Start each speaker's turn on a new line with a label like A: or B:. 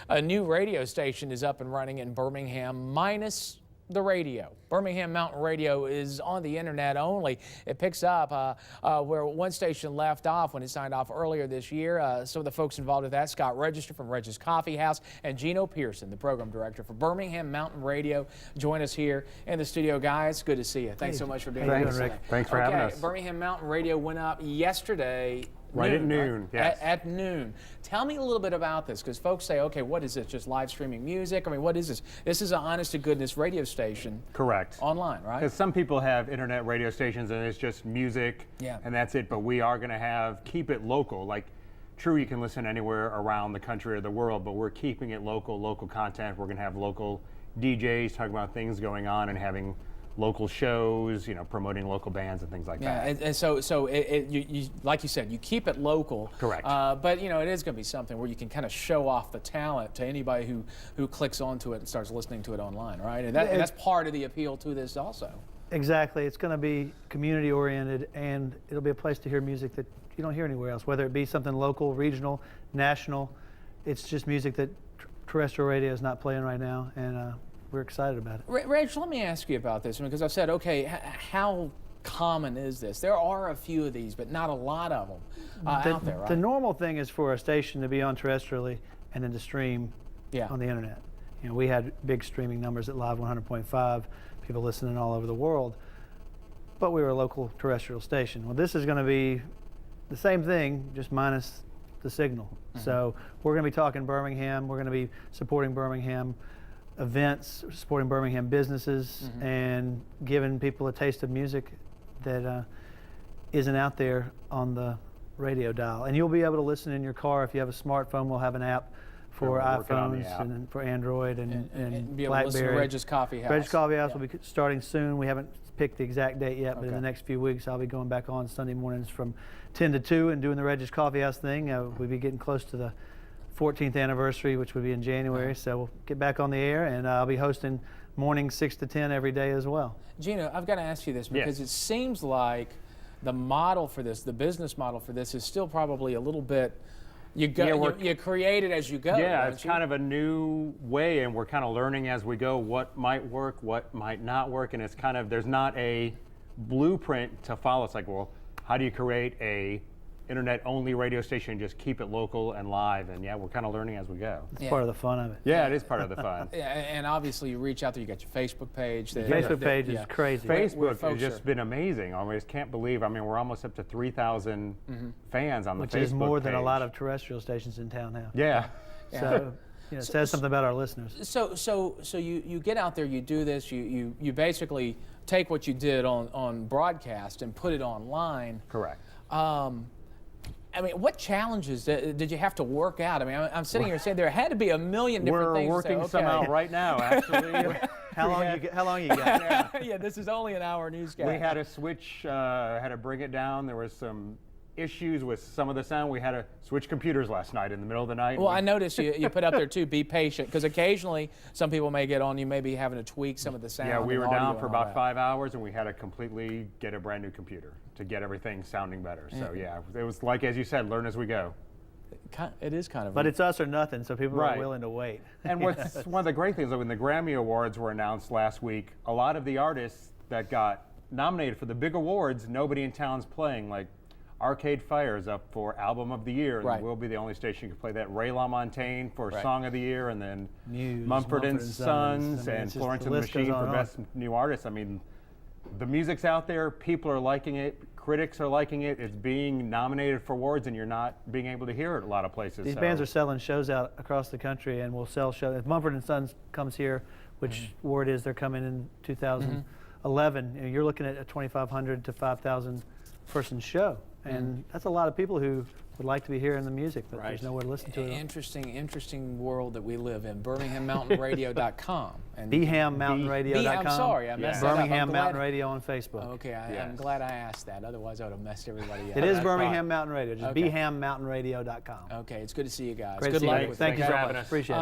A: A new radio station is up and running in Birmingham, minus the radio. Birmingham Mountain Radio is on the internet only. It picks up where one station left off when it signed off earlier this year. Some of the folks involved with that, Scott Register from Regis Coffee House and Gino Pearson, the program director for Birmingham Mountain Radio, join us here in the studio. Guys, good to see you. Thanks so much for being here today.
B: Thanks for having us.
A: Birmingham Mountain Radio went up yesterday.
B: Right at noon, yes.
A: At noon. Tell me a little bit about this, because folks say, okay, what is this, just live streaming music? I mean, what is this? This is an honest-to-goodness radio station.
B: Correct.
A: Online, right?
B: Because some people have internet radio stations and it's just music, and that's it, but we are going to keep it local. Like, true, you can listen anywhere around the country or the world, but we're keeping it local content. We're going to have local DJs talking about things going on and having local shows, you know, promoting local bands and things like that.
A: Yeah, and so you like you said, you keep it local.
B: Correct.
A: But you know, it is going to be something where you can kind of show off the talent to anybody who clicks onto it and starts listening to it online, right? And that's part of the appeal to this also.
C: Exactly. It's going to be community oriented, and it'll be a place to hear music that you don't hear anywhere else, whether it be something local, regional, national. It's just music that terrestrial radio is not playing right now, and we're excited about it.
A: Reg, let me ask you about this, because I said, okay, how common is this? There are a few of these, but not a lot of them out there, right?
C: The normal thing is for a station to be on terrestrially and then to stream on the internet. You know, we had big streaming numbers at Live 100.5, people listening all over the world, but we were a local terrestrial station. Well, this is going to be the same thing, just minus the signal. So we're going to be talking Birmingham, we're going to be supporting Birmingham events, supporting Birmingham businesses, and giving people a taste of music that isn't out there on the radio dial. And you'll be able to listen in your car. If you have a smartphone, we'll have an app for iPhones and for Android and
A: be able to listen to
C: BlackBerry.
A: Regis Coffee House.
C: Regis Coffee House will be starting soon. We haven't picked the exact date yet, but in the next few weeks I'll be going back on Sunday mornings from 10 to 2 and doing the Regis Coffee House thing. We'll be getting close to the 14th anniversary, which would be in January, so we'll get back on the air, and I'll be hosting mornings 6 to 10 every day as well.
A: Gino, I've got to ask you this, because it seems like the model for this, the business model for this, is still probably a little bit, you create it as you go.
B: Yeah, it's kind of a new way, and we're kind of learning as we go what might work, what might not work, and it's kind of, there's not a blueprint to follow. It's like, well, how do you create a internet-only radio station, just keep it local and live, and we're kind of learning as we go.
C: It's part of the fun of it.
B: Yeah, it is part of the fun.
A: And obviously you reach out there, you got your Facebook page.
C: The Facebook page is crazy.
B: Facebook has just been amazing. I just can't believe, I mean, we're almost up to 3,000 fans on the Facebook page.
C: Which is more than a lot of terrestrial stations in town now.
B: Yeah.
C: So, you know, it says something about our listeners.
A: So you get out there, you do this, you basically take what you did on broadcast and put it online.
B: Correct.
A: I mean, what challenges did you have to work out? I mean, I'm sitting here saying there had to be a million different things.
B: We're working some out right now, actually.
C: How long you got?
A: Yeah, this is only an hour newscast.
B: We had to switch, had to bring it down. There was some issues with some of the sound. We had to switch computers last night in the middle of the night.
A: Well, I noticed you put up there too, be patient, because occasionally some people may get on, you may be having to tweak some of the sound.
B: Yeah, we were down for about 5 hours, and we had to completely get a brand new computer to get everything sounding better. So yeah, it was like, as you said, learn as we go.
A: It is kind of.
C: But it's us or nothing, so people are willing to wait.
B: And what's one of the great things, when the Grammy Awards were announced last week, a lot of the artists that got nominated for the big awards, nobody in town's playing. Like Arcade Fire is up for Album of the Year, and we'll be the only station who can play that. Ray LaMontagne for Song of the Year, and then Mumford & Sons, and Florence and the Machine for Best New Artist. I mean, the music's out there, people are liking it, critics are liking it, it's being nominated for awards, and you're not being able to hear it a lot of places.
C: These bands are selling shows out across the country, and will sell shows. If Mumford & Sons comes here, which word is they're coming in 2011, you know, you're looking at a 2,500 to 5,000 person show. And that's a lot of people who would like to be hearing the music, but there's nowhere to listen to it.
A: Interesting world that we live in. BirminghamMountainRadio.com.
C: BHAMMountainRadio.com.
A: I'm sorry, I messed that up.
C: Birmingham Mountain Radio on Facebook.
A: Okay, I'm glad I asked that. Otherwise, I would have messed everybody up.
C: It is Birmingham Mountain Radio. Just BHAMMountainRadio.com.
A: Okay, it's good to see you guys.
C: Great
A: Good luck with it.
C: Thank you so much. Appreciate it.